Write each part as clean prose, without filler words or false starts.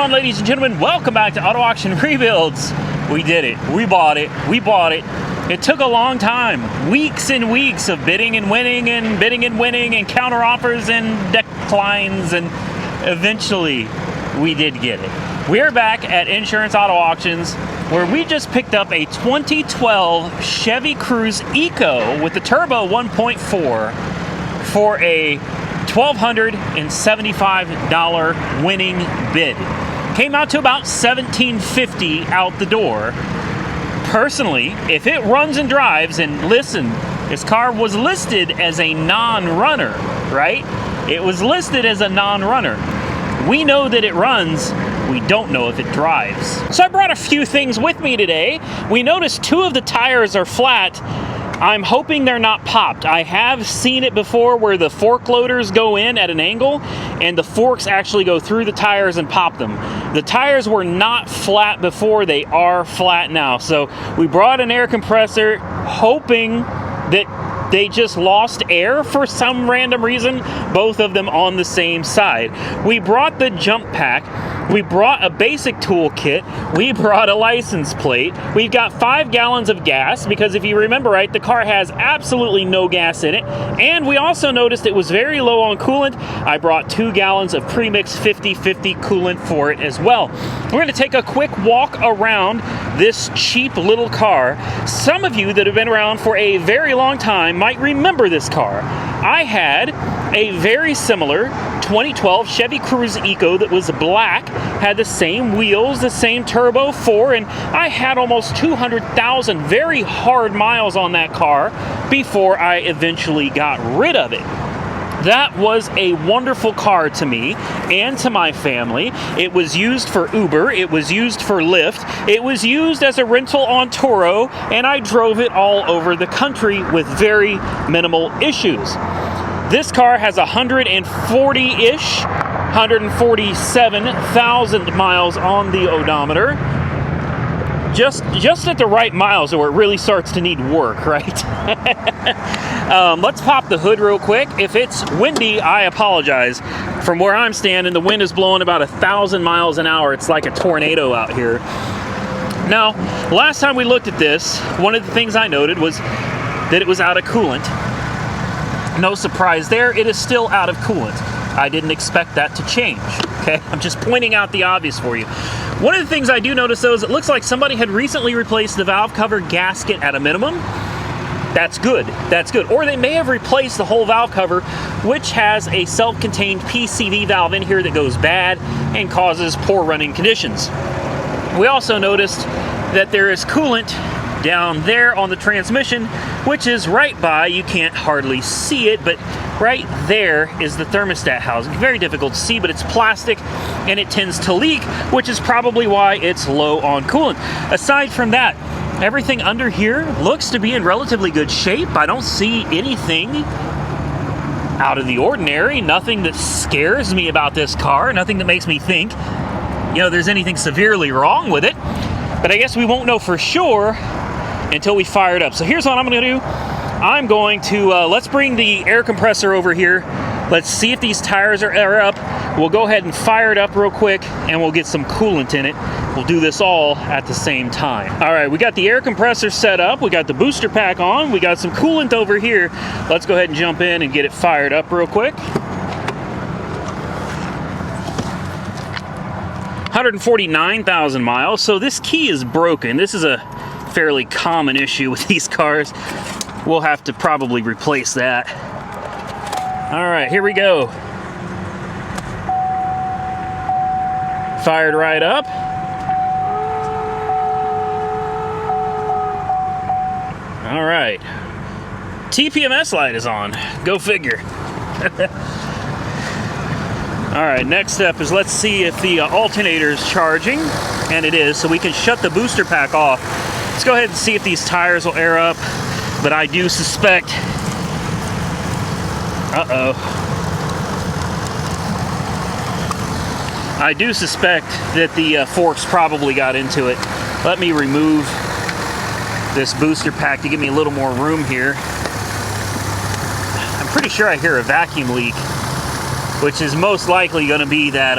on, ladies and gentlemen? Welcome back to Auto Auction Rebuilds. We did it. We bought it. We bought it. It took a long time. Weeks and weeks of bidding and winning and bidding and winning and counter offers and declines, and eventually we did get it. We're back at Insurance Auto Auctions, where we just picked up a 2012 Chevy Cruze Eco with the turbo 1.4 for a $1,275 winning bid. Came out to about $1,750 out the door. Personally, if it runs and drives, and listen, this car was listed as a non-runner, right? It was listed as a non-runner. We know that it runs. We don't know if it drives. So I brought a few things with me today. We noticed two of the tires are flat. I'm hoping they're not popped. I have seen it before where the fork loaders go in at an angle and the forks actually go through the tires and pop them. The tires were not flat before. They are flat now. So we brought an air compressor hoping that they just lost air for some random reason, both of them on the same side. We brought the jump pack. We brought a basic tool kit. We brought a license plate. We've got 5 gallons of gas because if you remember right, the car has absolutely no gas in it. And we also noticed it was very low on coolant. I brought 2 gallons of premix 50/50 coolant for it as well. We're going to take a quick walk around this cheap little car. Some of you that have been around for a very long time might remember this car. I had a very similar 2012 Chevy Cruze Eco that was black, had the same wheels, the same turbo 4, and I had almost 200,000 very hard miles on that car before I eventually got rid of it. That was a wonderful car to me and to my family. It was used for Uber, it was used for Lyft, it was used as a rental on Turo, and I drove it all over the country with very minimal issues. This car has 140-ish, 147,000 miles on the odometer. Just at the right miles where it really starts to need work, right? Let's pop the hood real quick. If it's windy, I apologize. From where I'm standing, the wind is blowing about 1,000 miles an hour. It's like a tornado out here. Now, last time we looked at this, one of the things I noted was that it was out of coolant. No surprise there, it is still out of coolant. I didn't expect that to change, okay? I'm just pointing out the obvious for you. One of the things I do notice though is it looks like somebody had recently replaced the valve cover gasket at a minimum. That's good, that's good. Or they may have replaced the whole valve cover, which has a self-contained PCV valve in here that goes bad and causes poor running conditions. We also noticed that there is coolant down there on the transmission, which is right by, you can't hardly see it, but right there is the thermostat housing. Very difficult to see, but it's plastic and it tends to leak, which is probably why it's low on coolant. Aside from that, everything under here looks to be in relatively good shape. I don't see anything out of the ordinary, nothing that scares me about this car, nothing that makes me think, you know, there's anything severely wrong with it. But I guess we won't know for sure until we fire it up. So here's what I'm going to do. I'm going to, let's bring the air compressor over here. Let's see if these tires are up. We'll go ahead and fire it up real quick and we'll get some coolant in it. We'll do this all at the same time. All right, we got the air compressor set up. We got the booster pack on. We got some coolant over here. Let's go ahead and jump in and get it fired up real quick. 149,000 miles. So this key is broken. This is a fairly common issue with these cars. We'll have to probably replace that. All right, here we go. Fired right up. All right. TPMS light is on. Go figure. All right, next step is let's see if the alternator is charging, and it is, so we can shut the booster pack off. Let's go ahead and see if these tires will air up, but I do suspect, I do suspect that the forks probably got into it. Let me remove this booster pack to give me a little more room here. I'm pretty sure I hear a vacuum leak, which is most likely going to be that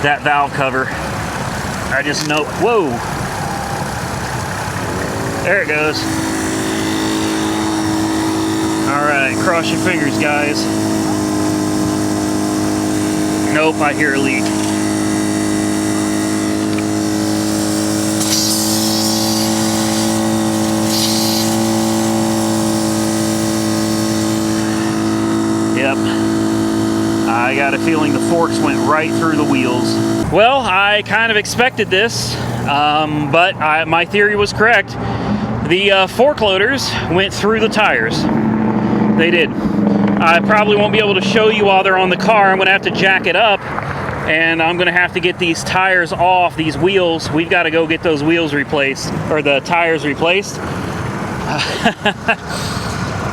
that valve cover. I just know, whoa. There it goes. All right, cross your fingers, guys. Nope, I hear a leak. Yep. I got a feeling the forks went right through the wheels. Well, I kind of expected this, but my theory was correct. The fork loaders went through the tires. They did. I probably won't be able to show you while they're on the car. I'm going to have to jack it up, and I'm going to have to get these tires off, these wheels. We've got to go get those wheels replaced, or the tires replaced.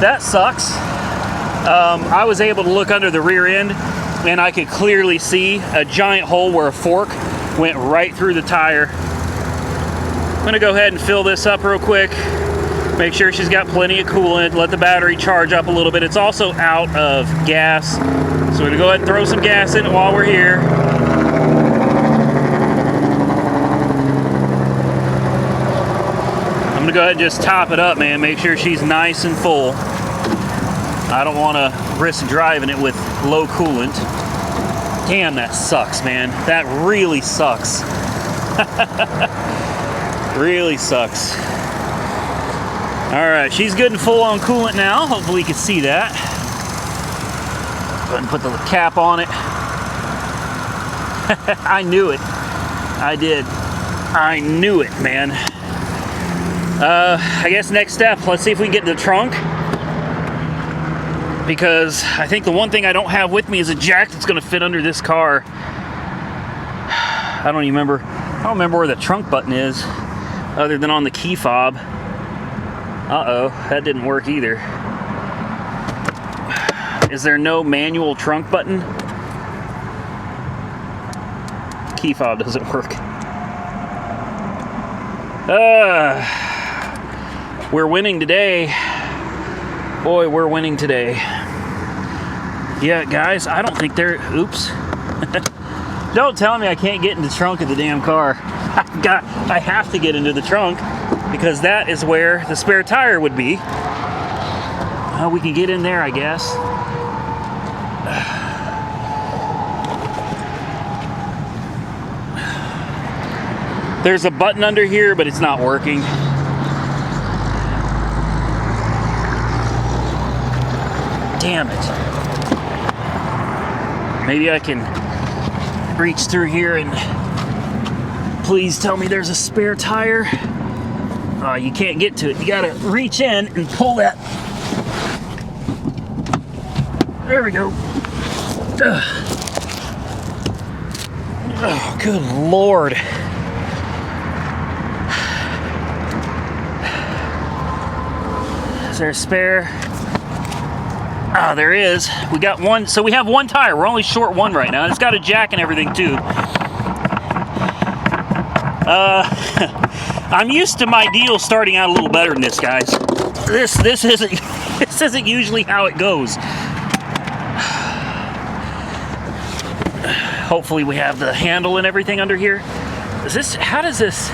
That sucks. I was able to look under the rear end, and I could clearly see a giant hole where a fork went right through the tire. I'm gonna go ahead and fill this up real quick, make sure she's got plenty of coolant, let the battery charge up a little bit. It's also out of gas, so we're gonna go ahead and throw some gas in it while we're here. I'm gonna go ahead and just top it up, man, make sure she's nice and full. I don't want to risk driving it with low coolant. Damn, that sucks, man. That really sucks. Really sucks. All right, she's good and full on coolant now. Hopefully you can see that. Go ahead and put the cap on it. I knew it. I did. I knew it, man. I guess next step, let's see if we can get in the trunk. Because I think the one thing I don't have with me is a jack that's going to fit under this car. I don't remember where the trunk button is, other than on the key fob. Uh-oh, that didn't work either. Is there no manual trunk button? Key fob doesn't work. We're winning today. Boy, we're winning today. Yeah, guys, I don't think they're... Oops. Don't tell me I can't get in the trunk of the damn car. I have to get into the trunk because that is where the spare tire would be. We can get in there, I guess. There's a button under here, but it's not working. Damn it. Maybe I can reach through here and please tell me there's a spare tire. Oh, you can't get to it. You gotta reach in and pull that. There we go. Oh, good Lord. Is there a spare? Ah, there is. We got one. So we have one tire. We're only short one right now. It's got a jack and everything too. I'm used to my deal starting out a little better than this, guys. This isn't usually how it goes. Hopefully we have the handle and everything under here. How does this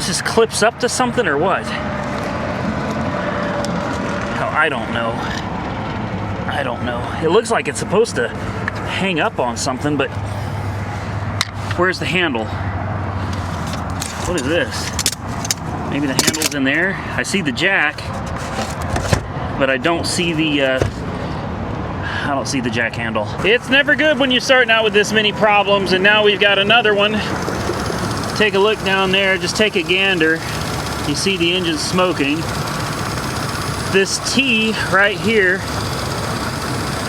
just clips up to something or what? Oh, I don't know. I don't know. It looks like it's supposed to hang up on something, but where's the handle? What is this? Maybe the handle's in there. I see the jack, but I don't see the jack handle. It's never good when you're starting out with this many problems, and now we've got another one. Take a look down there, just take a gander. You see the engine smoking. This T right here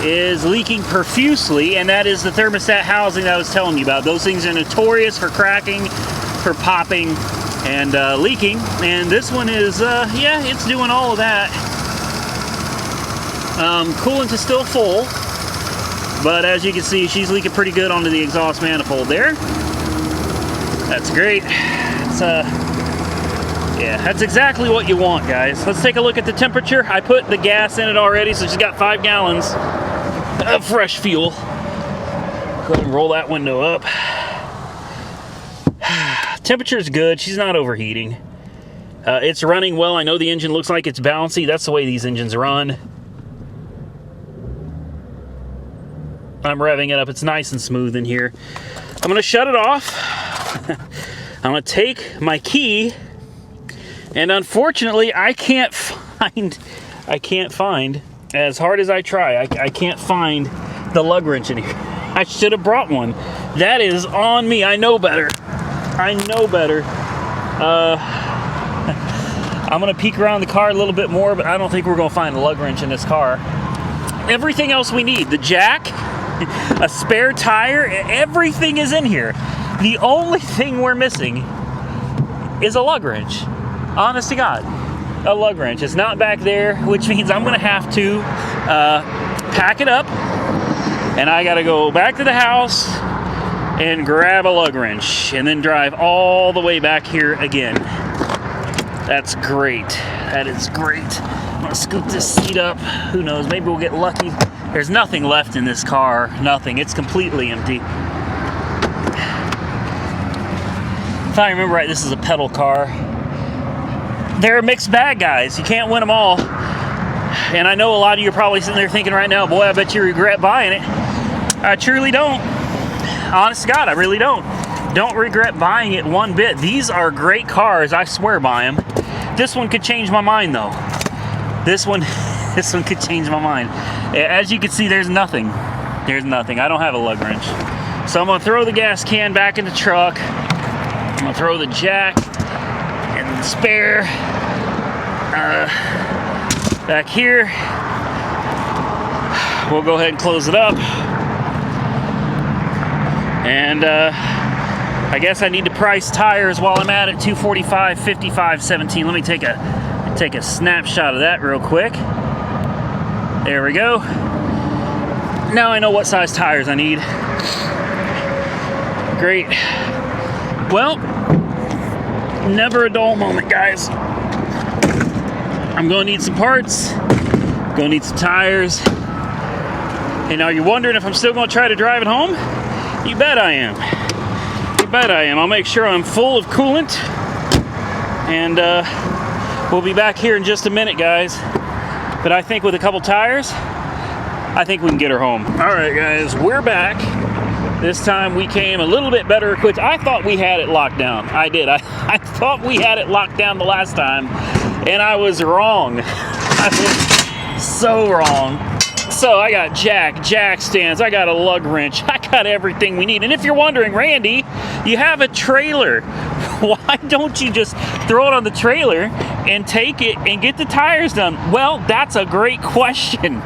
is leaking profusely, and that is the thermostat housing that I was telling you about. Those things are notorious for cracking, for popping, and leaking. And this one is, yeah, it's doing all of that. Coolant is still full, but as you can see, she's leaking pretty good onto the exhaust manifold there. That's great. It's, yeah, that's exactly what you want, guys. Let's take a look at the temperature. I put the gas in it already, so she's got 5 gallons of fresh fuel. Go ahead and roll that window up. Temperature's good. She's not overheating. It's running well. I know the engine looks like it's bouncy. That's the way these engines run. I'm revving it up. It's nice and smooth in here. I'm going to shut it off. I'm going to take my key. And unfortunately, I can't find, as hard as I try, I can't find the lug wrench in here. I should have brought one. That is on me. I know better. I know better. I'm gonna peek around the car a little bit more, but I don't think we're gonna find a lug wrench in this car. Everything else we need, the jack, a spare tire, everything is in here. The only thing we're missing is a lug wrench. Honest to God, a lug wrench. It's not back there, which means I'm gonna have to pack it up, and I gotta go back to the house and grab a lug wrench, and then drive all the way back here again. That's great. That is great. I'm gonna scoop this seat up. Who knows, maybe we'll get lucky. There's nothing left in this car. Nothing. It's completely empty. If I remember right, this is a pedal car. They're a mixed bag, guys. You can't win them all. And I know a lot of you are probably sitting there thinking right now, boy, I bet you regret buying it. I truly don't. Honest to God, I really don't. Don't regret buying it one bit. These are great cars. I swear by them. This one could change my mind, though. This one could change my mind. As you can see, there's nothing. There's nothing. I don't have a lug wrench. So I'm going to throw the gas can back in the truck. I'm going to throw the jack and the spare back here. We'll go ahead and close it up. And I guess I need to price tires while I'm at it. 245, 55, 17. Let me take a snapshot of that real quick. There we go. Now I know what size tires I need. Great. Well, never a dull moment, guys. I'm gonna need some parts. Gonna need some tires. And now you're wondering if I'm still gonna try to drive it home? You bet I am. You bet I am. I'll make sure I'm full of coolant. And we'll be back here in just a minute, guys. But I think with a couple tires, I think we can get her home. All right, guys, we're back. This time we came a little bit better equipped. I thought we had it locked down. I did. I thought we had it locked down the last time, and I was wrong. I was so wrong. So I got jack stands, I got a lug wrench, I got everything we need. And if you're wondering, Randy, you have a trailer. Why don't you just throw it on the trailer and take it and get the tires done? Well, that's a great question.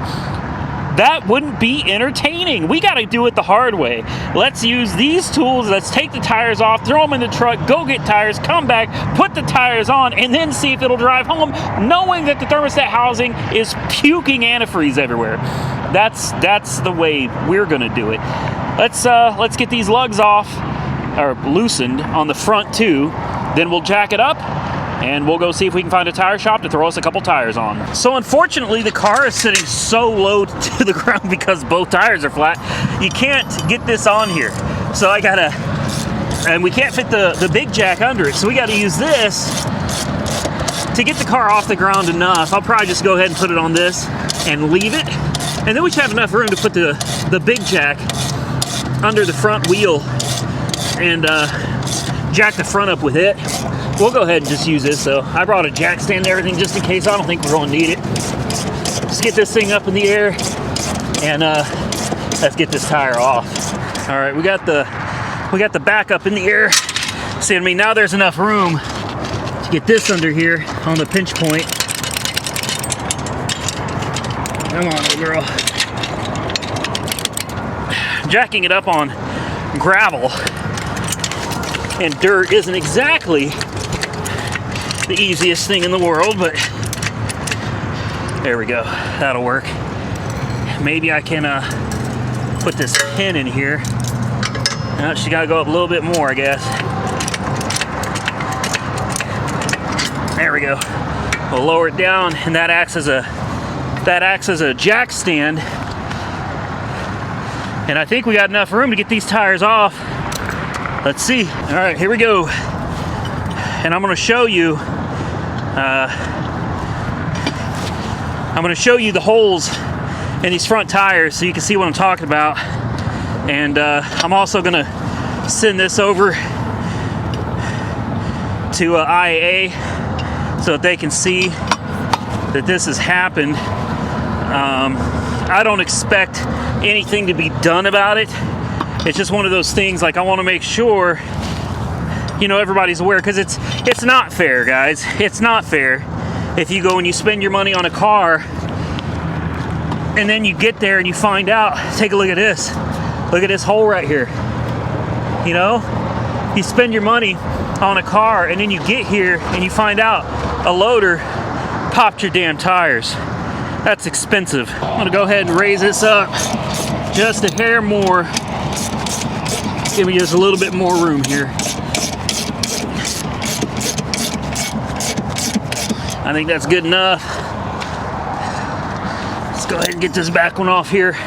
That wouldn't be entertaining. We got to do it the hard way. Let's use these tools. Let's take the tires off, throw them in the truck, go get tires, come back, put the tires on, and then see if it'll drive home, knowing that the thermostat housing is puking antifreeze everywhere. That's the way we're gonna do it. Let's get these lugs off, or loosened on the front too. Then we'll jack it up, and we'll go see if we can find a tire shop to throw us a couple tires on. So unfortunately, the car is sitting so low to the ground because both tires are flat. You can't get this on here. So I gotta, and we can't fit the big jack under it. So we gotta use this to get the car off the ground enough. I'll probably just go ahead and put it on this and leave it. And then we should have enough room to put the big jack under the front wheel and jack the front up with it. We'll go ahead and just use this. So I brought a jack stand and everything just in case. I don't think we're going to need it. Let's get this thing up in the air and let's get this tire off. All right, we got the back up in the air. See what I mean? Now there's enough room to get this under here on the pinch point. Come on, little girl. Jacking it up on gravel and dirt isn't exactly the easiest thing in the world, but there we go. That'll work. Maybe I can put this pin in here. Now she got to go up a little bit more, I guess. There we go. We'll lower it down, and that acts as a jack stand. And I think we got enough room to get these tires off Let's see. All right, here we go. And I'm going to show you. I'm going to show you the holes in these front tires so you can see what I'm talking about. And I'm also going to send this over to IAA so that they can see that this has happened. I don't expect anything to be done about it. It's just one of those things, like, I want to make sure, you know, everybody's aware, because it's not fair, guys. It's not fair if you go and you spend your money on a car and then you get there and you find out. Take a look at this. Look at this hole right here. You know, you spend your money on a car and then you get here and you find out a loader popped your damn tires. That's expensive. I'm gonna go ahead and raise this up just a hair more. Give me just a little bit more room here. I think that's good enough. Let's go ahead and get this back one off here.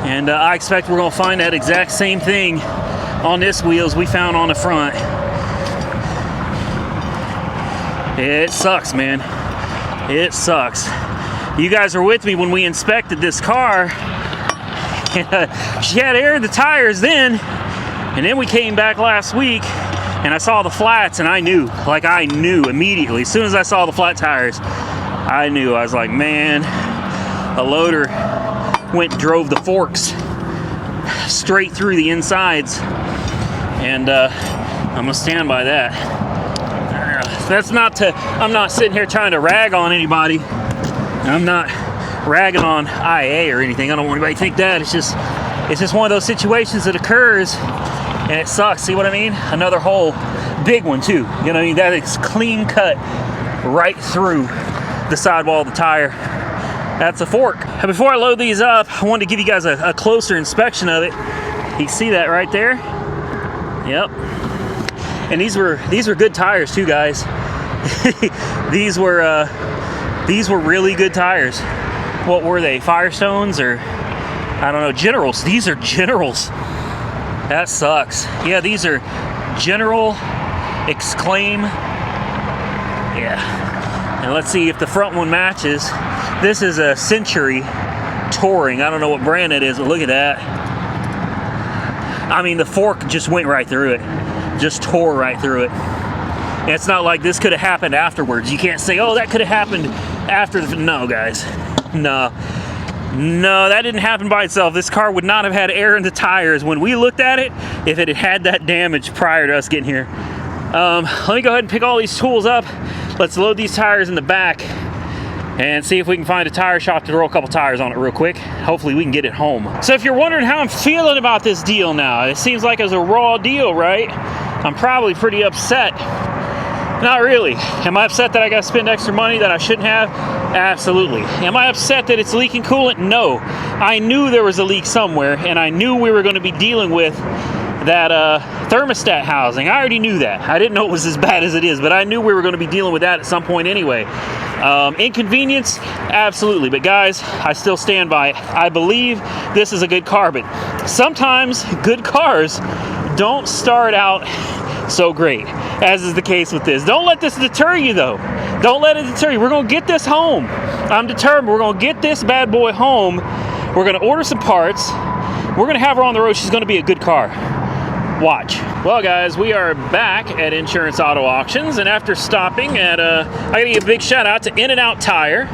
And I expect we're gonna find that exact same thing on this wheel as we found on the front. It sucks, man. It sucks. You guys were with me when we inspected this car. She had air in the tires then, and then we came back last week and I saw the flats and I knew immediately. As soon as I saw the flat tires, I knew. I was like, man, a loader went and drove the forks straight through the insides. And I'm gonna stand by that. That's not to, I'm not sitting here trying to rag on anybody. I'm not ragging on IAA or anything. I don't want anybody to think that. It's just one of those situations that occurs and it sucks. See what I mean? Another hole, big one too. You know what I mean? That is clean cut right through the sidewall of the tire. That's a fork. And before I load these up, I wanted to give you guys a closer inspection of it. You can see that right there. Yep. And these were good tires too, guys. These were really good tires. What were they? Firestones or I don't know, Generals. These are Generals. That sucks. Yeah, these are General Exclaim. Yeah. And let's see if the front one matches. This is a Century Touring. I don't know what brand it is, but look at that. I mean, the fork just went right through it. Just tore right through it. And it's not like this could have happened afterwards. You can't say, oh, that could have happened after the... No, guys. No, that didn't happen by itself. This car would not have had air in the tires when we looked at it if it had had that damage prior to us getting here. Let me go ahead and pick all these tools up. Let's load these tires in the back and see if we can find a tire shop to throw a couple tires on it real quick. Hopefully we can get it home. So if you're wondering how I'm feeling about this deal now, it seems like it's a raw deal, right? I'm probably pretty upset. Not really. Am I upset that I gotta spend extra money that I shouldn't have? Absolutely. Am I upset that it's leaking coolant? No. I knew there was a leak somewhere, and I knew we were gonna be dealing with that thermostat housing. I already knew that. I didn't know it was as bad as it is, but I knew we were gonna be dealing with that at some point anyway. Inconvenience? Absolutely. But guys, I still stand by it. I believe this is a good car, but sometimes good cars don't start out so great, as is the case with this. Don't let this deter you though. Don't let it deter you. We're gonna get this home. I'm determined. We're gonna get this bad boy home. We're gonna order some parts. We're gonna have her on the road. She's gonna be a good car. Watch. Well guys, we are back at Insurance Auto Auctions, and after stopping at I gotta give a big shout out to In-N-Out Tire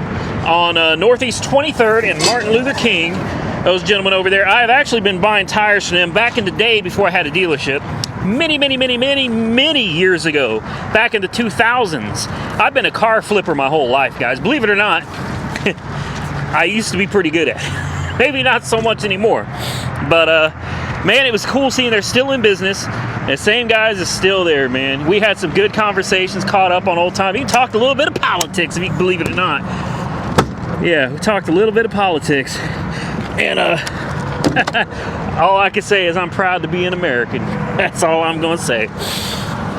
on Northeast 23rd and Martin Luther King. Those gentlemen over there. I have actually been buying tires from them back in the day before I had a dealership. Many years ago, back in the 2000s. I've been a car flipper my whole life, guys. Believe it or not, I used to be pretty good at it. Maybe not so much anymore. But, man, it was cool seeing they're still in business. The same guys is still there, man. We had some good conversations, caught up on old time. We talked a little bit of politics, if you can believe it or not. Yeah, we talked a little bit of politics. And, all I can say is I'm proud to be an American. That's all I'm gonna say.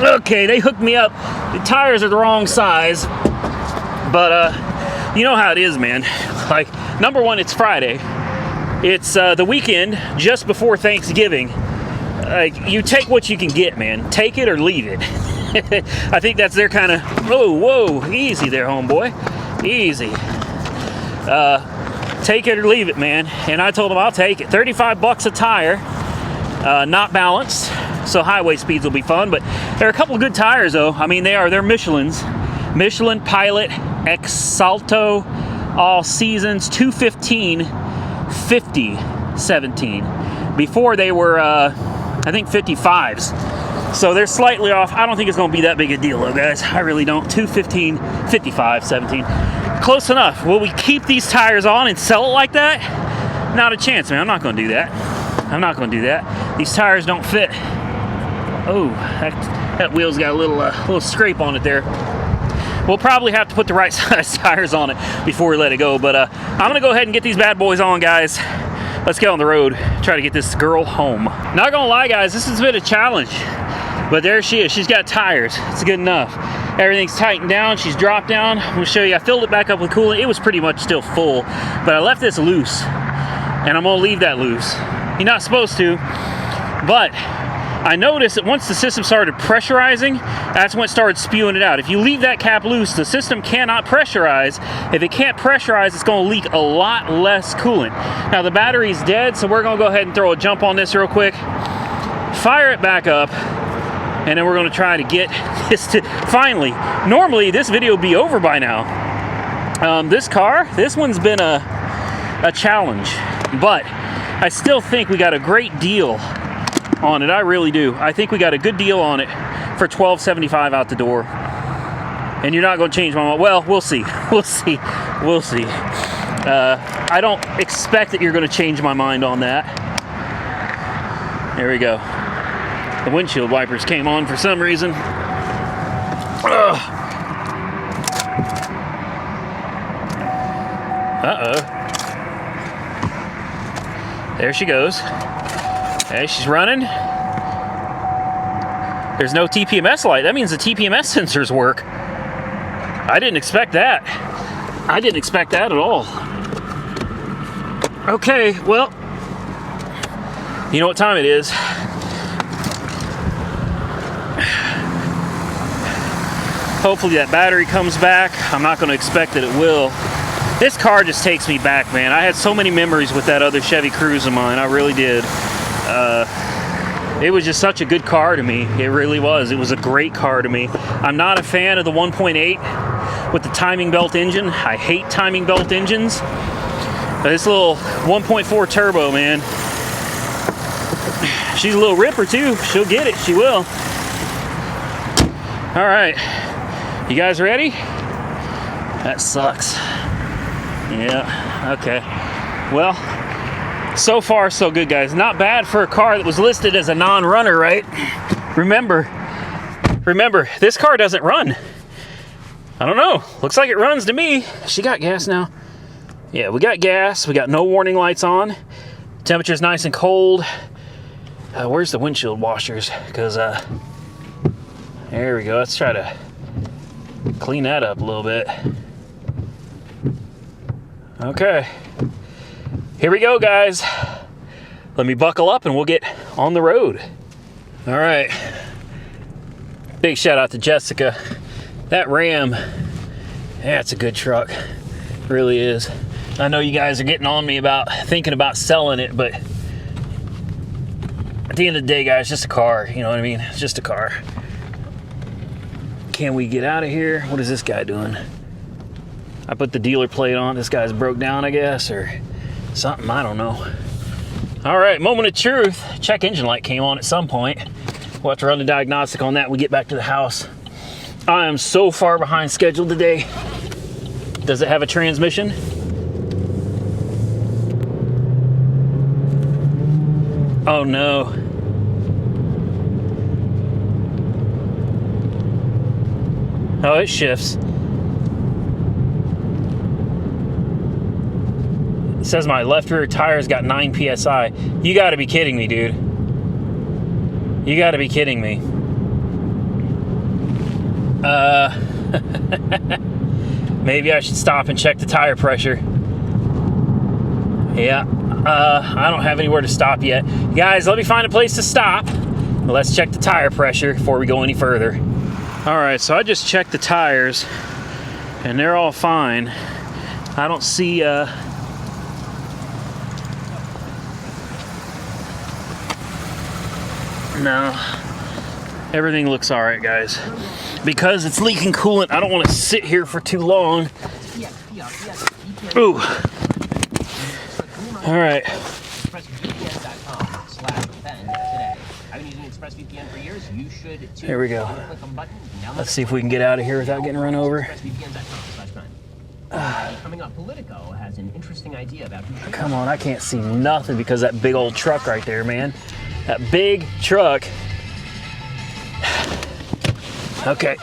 Okay, they hooked me up. The tires are the wrong size, but you know how it is, man. Like, number one, it's Friday. It's the weekend just before Thanksgiving. like, you take what you can get, man. Take it or leave it. I think that's their kind of, whoa, easy there, homeboy. Easy. Take it or leave it, man. And I told him I'll take it. 35 bucks a tire, not balanced, so highway speeds will be fun. But there are a couple of good tires, though. I mean, they're Michelin's. Michelin Pilot Exalto All Seasons 215 50 17. Before they were, I think 55s. So they're slightly off. I don't think it's going to be that big a deal, though, guys. I really don't. 215 55 17. Close enough. Will we keep these tires on and sell it like that? Not a chance, man. I'm not going to do that. I'm not going to do that. These tires don't fit. Oh, that wheel's got a little scrape on it there. We'll probably have to put the right size tires on it before we let it go. But I'm going to go ahead and get these bad boys on, guys. Let's get on the road. Try to get this girl home. Not going to lie, guys. This has been a challenge. But there she is. She's got tires. It's good enough. Everything's tightened down. She's dropped down. I'm going to show you. I filled it back up with coolant. It was pretty much still full. But I left this loose. And I'm going to leave that loose. You're not supposed to. But I noticed that once the system started pressurizing, that's when it started spewing it out. If you leave that cap loose, the system cannot pressurize. If it can't pressurize, it's going to leak a lot less coolant. Now, the battery's dead, so we're going to go ahead and throw a jump on this real quick. Fire it back up. And then we're going to try to get this to finally. Normally, this video would be over by now. This one's been a challenge, but I still think we got a great deal on it. I really do. I think we got a good deal on it for $12.75 out the door. And you're not going to change my mind. Well, we'll see. We'll see. We'll see. I don't expect that you're going to change my mind on that. There we go. The windshield wipers came on for some reason. Uh-oh. There she goes. Hey, she's running. There's no TPMS light. That means the TPMS sensors work. I didn't expect that. I didn't expect that at all. Okay, well, you know what time it is. Hopefully that battery comes back. I'm not going to expect that it will. This car just takes me back, man. I had so many memories with that other Chevy Cruze of mine. I really did. It was just such a good car to me. It really was. It was a great car to me. I'm not a fan of the 1.8 with the timing belt engine. I hate timing belt engines. But this little 1.4 turbo, man. She's a little ripper too. She'll get it. She will. All right. You guys ready? That sucks. Yeah, okay. Well, so far so good, guys. Not bad for a car that was listed as a non-runner, right? Remember, this car doesn't run. I don't know. Looks like it runs to me. She got gas now. Yeah, we got gas. We got no warning lights on. Temperature's nice and cold. Where's the windshield washers? Because, there we go. Let's try to clean that up a little bit. Okay. Here we go, guys. Let me buckle up and we'll get on the road. All right. Big shout out to Jessica. That Ram, yeah, it's a good truck. It really is. I know you guys are getting on me about thinking about selling it, but at the end of the day, guys, it's just a car. You know what I mean? It's just a car. Can we get out of here? What is this guy doing? I put the dealer plate on. This guy's broke down, I guess, or something. I don't know. All right, moment of truth. Check engine light came on at some point. We'll have to run the diagnostic on that when we get back to the house. I am so far behind schedule today. Does it have a transmission? Oh no. Oh, it shifts. It says my left rear tire's got 9 PSI. You gotta be kidding me, dude. You gotta be kidding me. Maybe I should stop and check the tire pressure. Yeah, I don't have anywhere to stop yet. Guys, let me find a place to stop. Let's check the tire pressure before we go any further. All right, so I just checked the tires, and they're all fine. I don't see no, everything looks all right, guys. Because it's leaking coolant, I don't want to sit here for too long. Ooh. All right. Here we go. Let's see if we can get out of here without getting run over. Come on, I can't see nothing because of that big old truck right there, man. That big truck. Okay.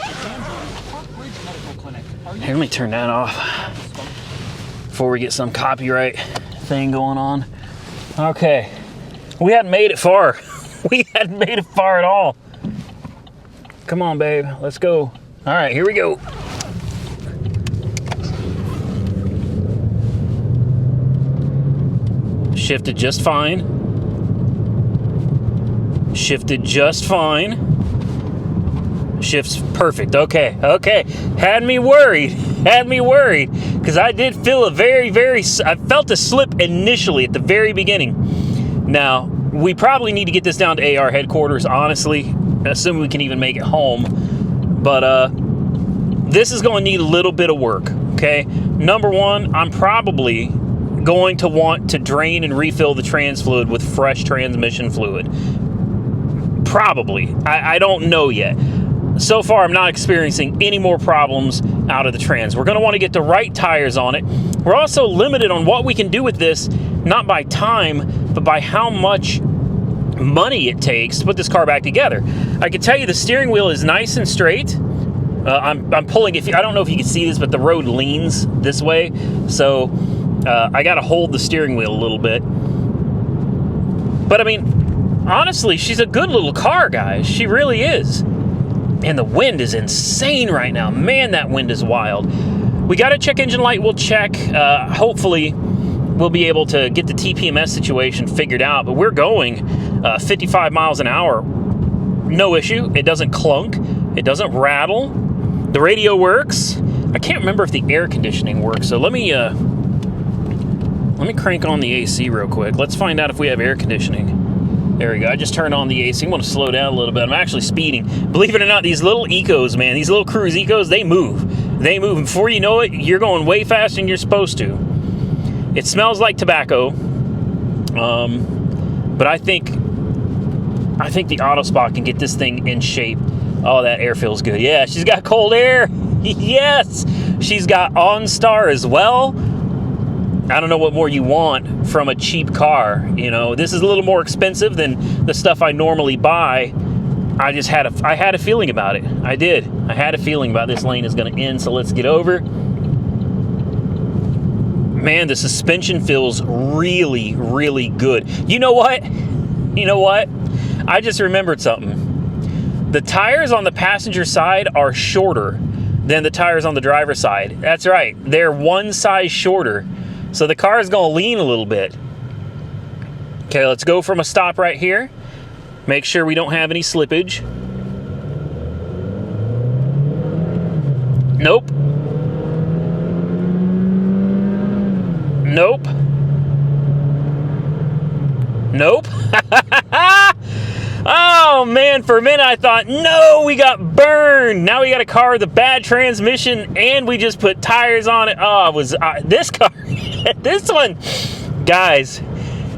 Here, let me turn that off before we get some copyright thing going on. Okay. We hadn't made it far. We hadn't made it far at all. Come on, babe. Let's go. All right, here we go. Shifted just fine. Shifted just fine. Shifts perfect. Okay, okay. Had me worried. Had me worried. Because I did feel I felt a slip initially at the very beginning. Now, we probably need to get this down to AR headquarters, honestly. Assuming we can even make it home. But this is going to need a little bit of work, okay? Number one, I'm probably going to want to drain and refill the trans fluid with fresh transmission fluid. Probably. I don't know yet. So far, I'm not experiencing any more problems out of the trans. We're going to want to get the right tires on it. We're also limited on what we can do with this, not by time, but by how much money it takes to put this car back together. I can tell you the steering wheel is nice and straight. I'm pulling, I don't know if you can see this, but the road leans this way. So I got to hold the steering wheel a little bit. But I mean, honestly, she's a good little car, guys. She really is. And the wind is insane right now. Man, that wind is wild. We got a check engine light. We'll check. Hopefully, we'll be able to get the TPMS situation figured out. But we're going 55 miles an hour. No issue. It doesn't clunk. It doesn't rattle. The radio works. I can't remember if the air conditioning works. So let me crank on the AC real quick. Let's find out if we have air conditioning. There we go. I just turned on the AC. I'm going to slow down a little bit. I'm actually speeding. Believe it or not, these little Ecos, man, these little Cruze Ecos, they move. They move. And before you know it, you're going way faster than you're supposed to. It smells like tobacco. But I think the auto spot can get this thing in shape. Oh, that air feels good. Yeah, she's got cold air. Yes. She's got OnStar as well. I don't know what more you want from a cheap car. You know, this is a little more expensive than the stuff I normally buy. I had a feeling about it. I did. I had a feeling about this lane is going to end, so let's get over. Man, the suspension feels really, really good. You know what? You know what? I just remembered something. The tires on the passenger side are shorter than the tires on the driver's side. That's right. They're one size shorter. So the car is going to lean a little bit. Okay, let's go from a stop right here. Make sure we don't have any slippage. Nope. Nope. Nope. Oh, man, for a minute I thought, no, we got burned. Now we got a car with a bad transmission, and we just put tires on it. Oh, this car, this one, guys,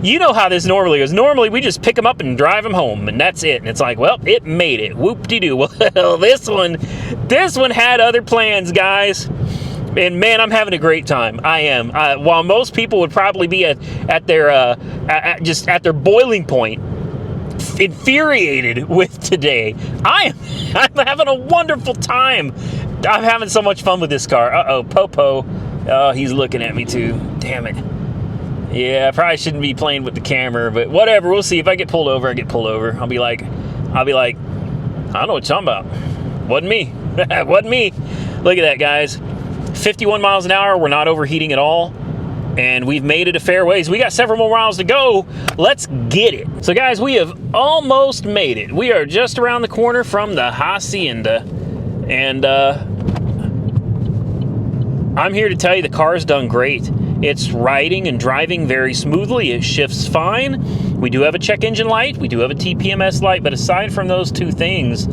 you know how this normally goes. Normally, we just pick them up and drive them home, and that's it. And it's like, well, it made it. Whoop-de-doo. Well, this one had other plans, guys. And man, I'm having a great time. I am. While most people would probably be at their boiling point, infuriated with today, I'm having a wonderful time. I'm having so much fun with this car. Uh-oh, Popo. Oh, he's looking at me too. Damn it. Yeah, I probably shouldn't be playing with the camera, but whatever. We'll see. If I get pulled over, I get pulled over. I'll be like, I don't know what you're talking about. Wasn't me. Wasn't me. Look at that, guys. 51 miles an hour. We're not overheating at all. and we've made it a fair ways. We got several more miles to go. Let's get it. So guys, we have almost made it. We are just around the corner from the Hacienda, and I'm here to tell you the car's done great. It's riding and driving very smoothly. It shifts fine. We do have a check engine light. We do have a TPMS light, but aside from those two things,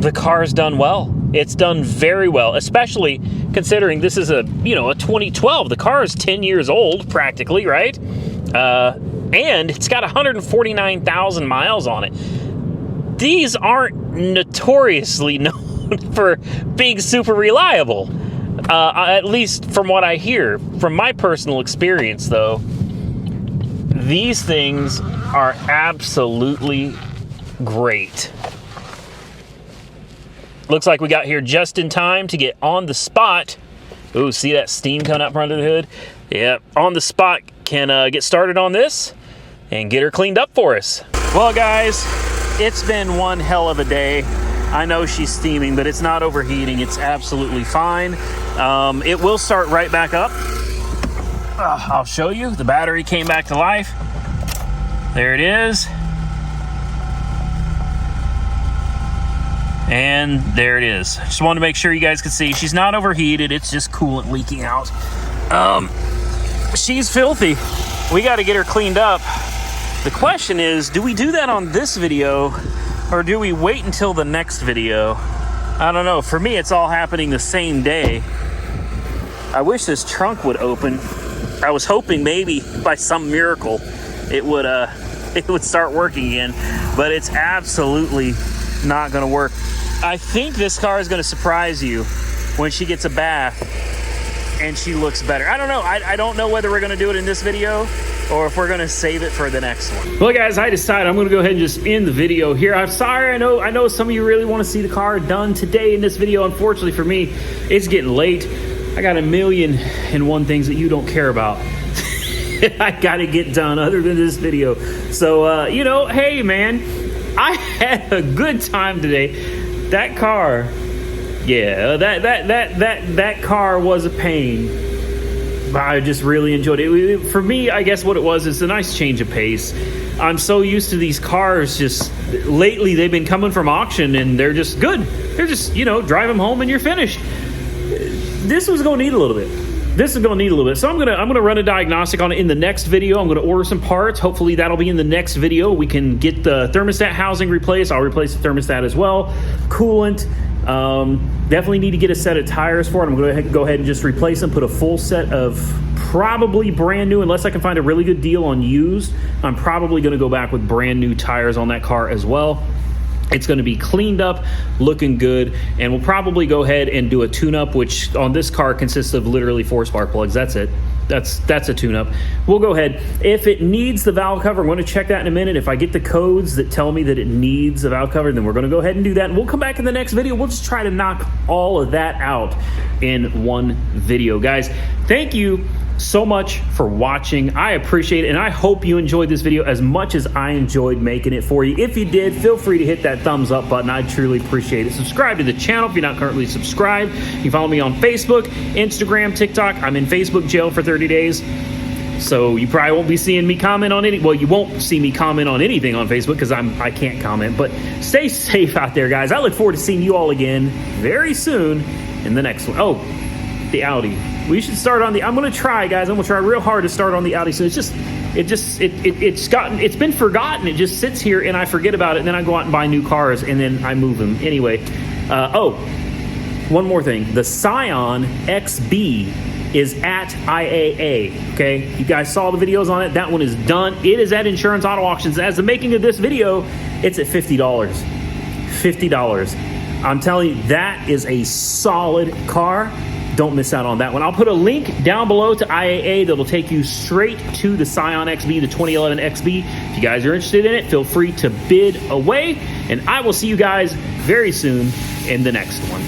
the car's done well. It's done very well, especially considering this is a 2012. The car is 10 years old, practically, right? And it's got 149,000 miles on it. These aren't notoriously known for being super reliable, at least from what I hear. From my personal experience, though, these things are absolutely great. Looks like we got here just in time to get on the spot. Ooh, see that steam coming up front of the hood? Yeah, on the spot can get started on this and get her cleaned up for us. Well, guys, it's been one hell of a day. I know she's steaming, but it's not overheating. It's absolutely fine. It will start right back up. I'll show you. The battery came back to life. There it is. And there it is. Just wanted to make sure you guys could see. She's not overheated. It's just coolant leaking out. She's filthy. We got to get her cleaned up. The question is, do we do that on this video, or do we wait until the next video? I don't know. For me, it's all happening the same day. I wish this trunk would open. I was hoping maybe by some miracle it would start working again, but it's absolutely not going to work. I think this car is going to surprise you when she gets a bath and she looks better. I don't know. I don't know whether we're going to do it in this video or if we're going to save it for the next one. Well, guys, I decided I'm going to go ahead and just end the video here. I'm sorry. I know some of you really want to see the car done today in this video. Unfortunately for me, it's getting late. I got 1,000,001 things that you don't care about. I got to get done other than this video. So, hey, man, I had a good time today. That car, yeah, that car was a pain. I just really enjoyed it. For me, I guess what it was is a nice change of pace. I'm so used to these cars. Just lately, they've been coming from auction, and they're just good. They're just, drive them home and you're finished. This was going to need a little bit. So I'm gonna run a diagnostic on it in the next video. I'm gonna order some parts. Hopefully that'll be in the next video. We can get the thermostat housing replaced. I'll replace the thermostat as well. Coolant. Definitely need to get a set of tires for it. I'm gonna go ahead and just replace them. Put a full set of probably brand new, unless I can find a really good deal on used. I'm probably gonna go back with brand new tires on that car as well. It's going to be cleaned up, looking good, and we'll probably go ahead and do a tune-up, which on this car consists of literally 4 spark plugs. That's it. That's a tune-up. We'll go ahead. If it needs the valve cover, I'm going to check that in a minute. If I get the codes that tell me that it needs a valve cover, then we're going to go ahead and do that. And we'll come back in the next video. We'll just try to knock all of that out in one video. Guys, thank you so much for watching. I appreciate it, and I hope you enjoyed this video as much as I enjoyed making it for you. If you did, feel free to hit that thumbs up button. I truly appreciate it. Subscribe to the channel if you're not currently subscribed. You can follow me on Facebook, Instagram, TikTok. I'm in Facebook jail for 30 days. So you probably won't be seeing me comment on well, you won't see me comment on anything on Facebook because I can't comment. But stay safe out there, guys. I look forward to seeing you all again very soon in the next one. Oh, the Audi. We should start on the, I'm going to try, guys. I'm going to try real hard to start on the Audi. So it's been forgotten. It just sits here and I forget about it. And then I go out and buy new cars and then I move them. Anyway, one more thing. The Scion XB is at IAA. Okay. You guys saw the videos on it. That one is done. It is at Insurance Auto Auctions. As the making of this video, it's at $50. $50. I'm telling you, that is a solid car. Don't miss out on that one. I'll put a link down below to IAA that'll take you straight to the Scion XB, the 2011 XB. If you guys are interested in it, feel free to bid away, and I will see you guys very soon in the next one.